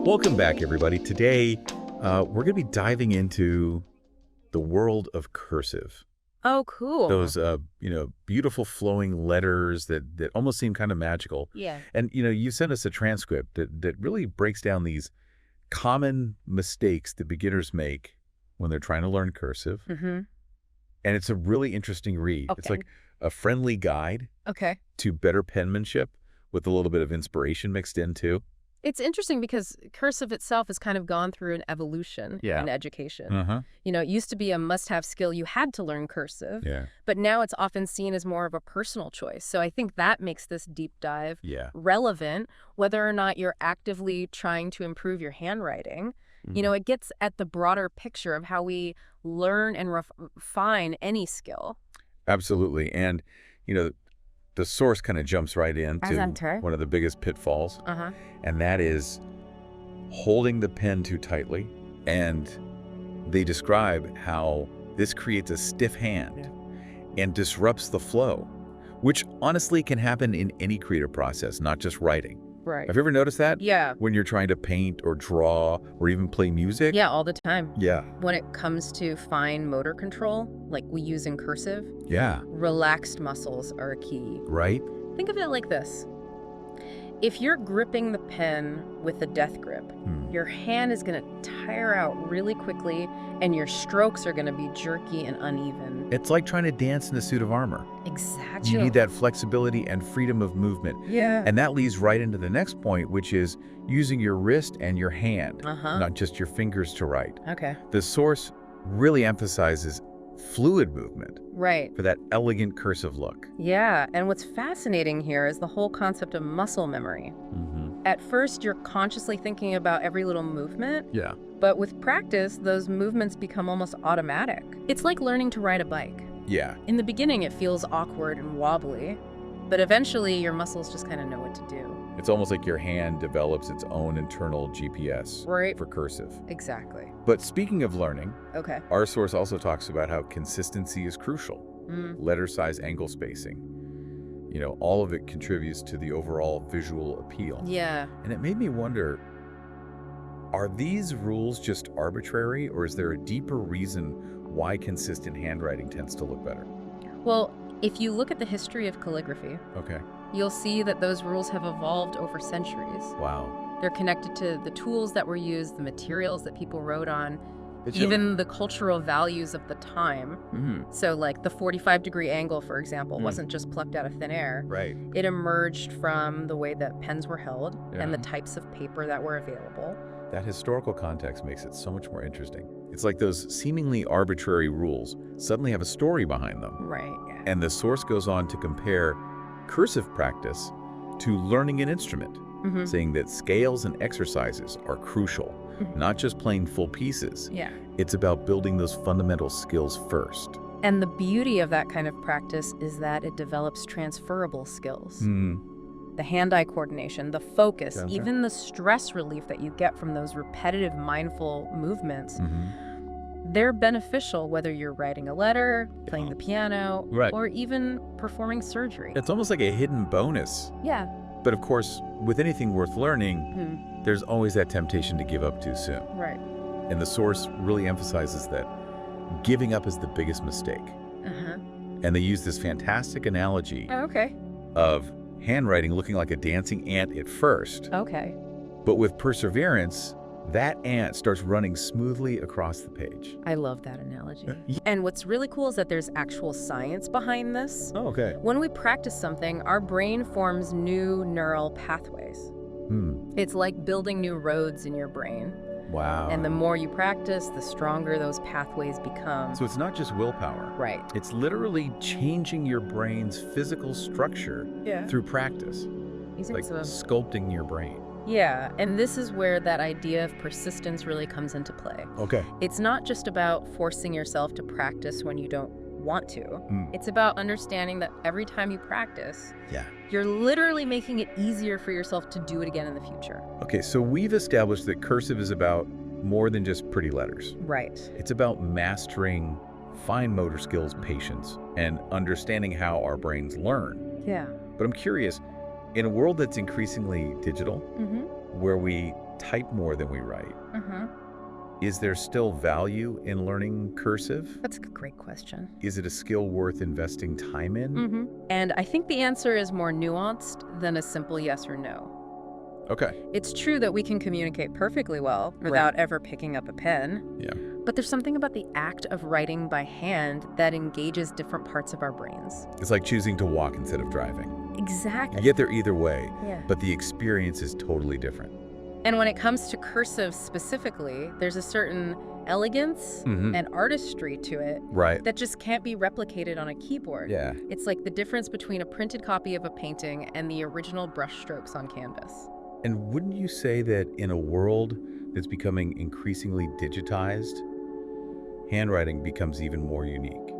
Welcome back, everybody. Today, we're going to be diving into the world of cursive. Oh, cool. Those, beautiful flowing letters that almost seem kind of magical. Yeah. And, you sent us a transcript that really breaks down these common mistakes that beginners make when they're trying to learn cursive. Mm-hmm. And it's a really interesting read. Okay. It's like a friendly guide to better penmanship with a little bit of inspiration mixed in, too. It's interesting because cursive itself has kind of gone through an evolution in education. Uh-huh. It used to be a must-have skill. You had to learn cursive. Yeah. But now it's often seen as more of a personal choice. So I think that makes this deep dive relevant, whether or not you're actively trying to improve your handwriting. Mm-hmm. It gets at the broader picture of how we learn and refine any skill. Absolutely. And, the source kind of jumps right into one of the biggest pitfalls, and that is holding the pen too tightly. And they describe how this creates a stiff hand and disrupts the flow, which honestly can happen in any creative process, not just writing. Right. Have you ever noticed that? Yeah. When you're trying to paint or draw or even play music? Yeah, all the time. Yeah. When it comes to fine motor control, like we use in cursive, relaxed muscles are a key. Right. Think of it like this. If you're gripping the pen with a death grip, your hand is going to tire out really quickly and your strokes are going to be jerky and uneven. It's like trying to dance in a suit of armor. Exactly. You need that flexibility and freedom of movement. Yeah. And that leads right into the next point, which is using your wrist and your hand, not just your fingers to write. Okay. The source really emphasizes fluid movement for that elegant cursive look. Yeah, and what's fascinating here is the whole concept of muscle memory. At first, you're consciously thinking about every little movement. Yeah. But with practice, those movements become almost automatic. It's like learning to ride a bike. Yeah. In the beginning, it feels awkward and wobbly, but eventually your muscles just kind of know what to do. It's almost like your hand develops its own internal GPS for cursive. Exactly. But speaking of learning, our source also talks about how consistency is crucial. Letter size, angle spacing. All of it contributes to the overall visual appeal. Yeah. And it made me wonder, are these rules just arbitrary, or is there a deeper reason why consistent handwriting tends to look better? Well, if you look at the history of calligraphy, you'll see that those rules have evolved over centuries. Wow. They're connected to the tools that were used, the materials that people wrote on, even the cultural values of the time. So like the 45-degree angle, for example, wasn't just plucked out of thin air. Right. It emerged from the way that pens were held and the types of paper that were available. That historical context makes it so much more interesting. It's like those seemingly arbitrary rules suddenly have a story behind them. Right. And the source goes on to compare cursive practice to learning an instrument, saying that scales and exercises are crucial, not just playing full pieces. Yeah. It's about building those fundamental skills first. And the beauty of that kind of practice is that it develops transferable skills. The hand-eye coordination, the focus, even the stress relief that you get from those repetitive mindful movements, they're beneficial whether you're writing a letter, playing the piano, or even performing surgery. It's almost like a hidden bonus. Yeah. But of course, with anything worth learning, there's always that temptation to give up too soon. Right. And the source really emphasizes that giving up is the biggest mistake. And they use this fantastic analogy of handwriting looking like a dancing ant at first. But with perseverance, that ant starts running smoothly across the page. I love that analogy. And what's really cool is that there's actual science behind this. When we practice something, our brain forms new neural pathways. It's like building new roads in your brain. Wow. And the more you practice, the stronger those pathways become. So it's not just willpower. Right. It's literally changing your brain's physical structure through practice. It's like sculpting your brain. Yeah, and this is where that idea of persistence really comes into play. It's not just about forcing yourself to practice when you don't want to. It's about understanding that every time you practice, you're literally making it easier for yourself to do it again in the future. Okay, so we've established that cursive is about more than just pretty letters. Right. It's about mastering fine motor skills, patience, and understanding how our brains learn. Yeah. But I'm curious, in a world that's increasingly digital, where we type more than we write. Mm-hmm. Is there still value in learning cursive? That's a great question. Is it a skill worth investing time in? Mm-hmm. And I think the answer is more nuanced than a simple yes or no. Okay. It's true that we can communicate perfectly well without ever picking up a pen. Yeah. But there's something about the act of writing by hand that engages different parts of our brains. It's like choosing to walk instead of driving. Exactly. You get there either way, Yeah. but the experience is totally different. And when it comes to cursive specifically, there's a certain elegance and artistry to it Right. that just can't be replicated on a keyboard. Yeah. It's like the difference between a printed copy of a painting and the original brushstrokes on canvas. And wouldn't you say that in a world that's becoming increasingly digitized, handwriting becomes even more unique?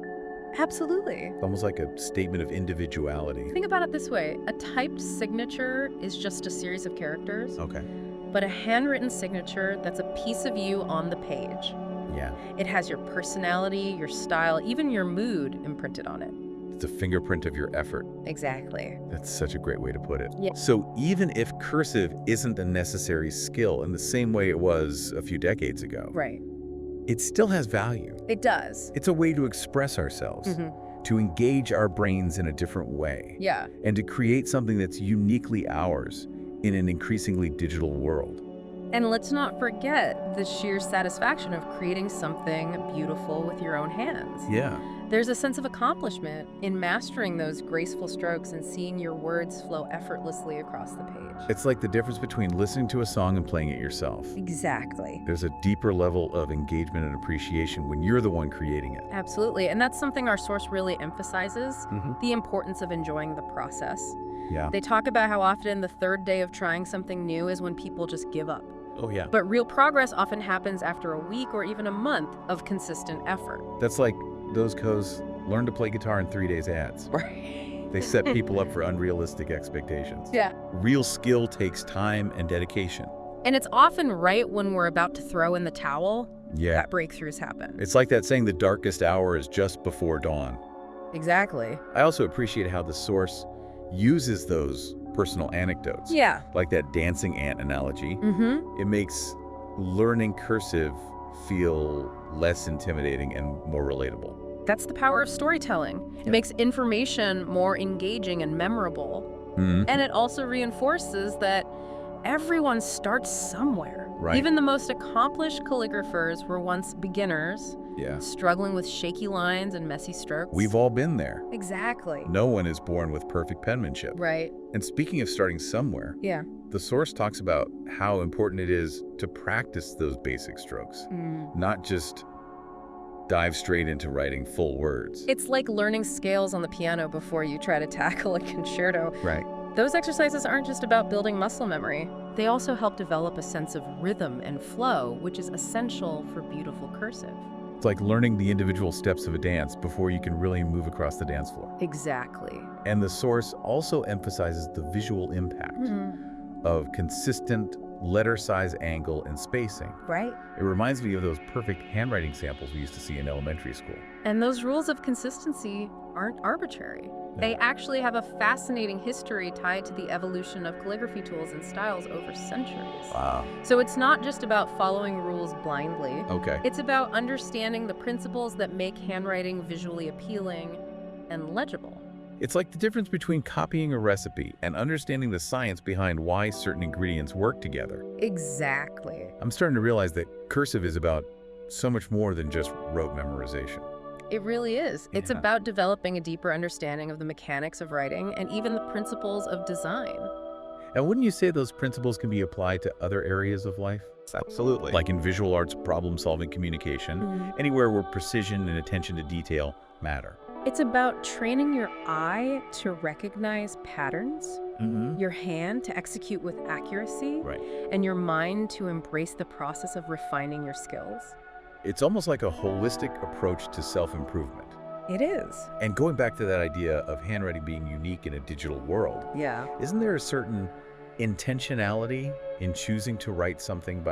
Absolutely. It's almost like a statement of individuality. Think about it this way. A typed signature is just a series of characters, Okay. but a handwritten signature, that's a piece of you on the page. Yeah. It has your personality, your style, even your mood imprinted on it. It's a fingerprint of your effort. Exactly. That's such a great way to put it. Yeah. So even if cursive isn't a necessary skill in the same way it was a few decades ago, Right. it still has value. It does. It's a way to express ourselves, to engage our brains in a different way, Yeah. and to create something that's uniquely ours in an increasingly digital world. And let's not forget the sheer satisfaction of creating something beautiful with your own hands. Yeah. There's a sense of accomplishment in mastering those graceful strokes and seeing your words flow effortlessly across the page. It's like the difference between listening to a song and playing it yourself. Exactly. There's a deeper level of engagement and appreciation when you're the one creating it. Absolutely. And that's something our source really emphasizes, the importance of enjoying the process. Yeah. They talk about how often the third day of trying something new is when people just give up. Oh, yeah. But real progress often happens after a week or even a month of consistent effort. That's like those co's learn to play guitar in 3 days ads. Right. They set people up for unrealistic expectations. Yeah. Real skill takes time and dedication. And it's often right when we're about to throw in the towel Yeah. that breakthroughs happen. It's like that saying the darkest hour is just before dawn. Exactly. I also appreciate how the source uses those personal anecdotes. Yeah. Like that dancing ant analogy. Mm-hmm. It makes learning cursive feel less intimidating and more relatable. That's the power of storytelling. It makes information more engaging and memorable. And it also reinforces that everyone starts somewhere. Right. Even the most accomplished calligraphers were once beginners, Yeah. struggling with shaky lines and messy strokes. We've all been there. Exactly. No one is born with perfect penmanship. Right. And speaking of starting somewhere, Yeah. the source talks about how important it is to practice those basic strokes, not just dive straight into writing full words. It's like learning scales on the piano before you try to tackle a concerto. Right. Those exercises aren't just about building muscle memory. They also help develop a sense of rhythm and flow, which is essential for beautiful cursive. It's like learning the individual steps of a dance before you can really move across the dance floor. Exactly. And the source also emphasizes the visual impact of consistent letter size, angle, and spacing. Right. It reminds me of those perfect handwriting samples we used to see in elementary school. And those rules of consistency aren't arbitrary. They actually have a fascinating history tied to the evolution of calligraphy tools and styles over centuries. Wow. So it's not just about following rules blindly. Okay. It's about understanding the principles that make handwriting visually appealing and legible. It's like the difference between copying a recipe and understanding the science behind why certain ingredients work together. Exactly. I'm starting to realize that cursive is about so much more than just rote memorization. It really is. It's Yeah. about developing a deeper understanding of the mechanics of writing and even the principles of design. And wouldn't you say those principles can be applied to other areas of life? Absolutely. Like in visual arts, problem-solving communication, anywhere where precision and attention to detail matter. It's about training your eye to recognize patterns, your hand to execute with accuracy, Right. and your mind to embrace the process of refining your skills. It's almost like a holistic approach to self-improvement. It is. And going back to that idea of handwriting being unique in a digital world, Yeah. isn't there a certain intentionality in choosing to write something by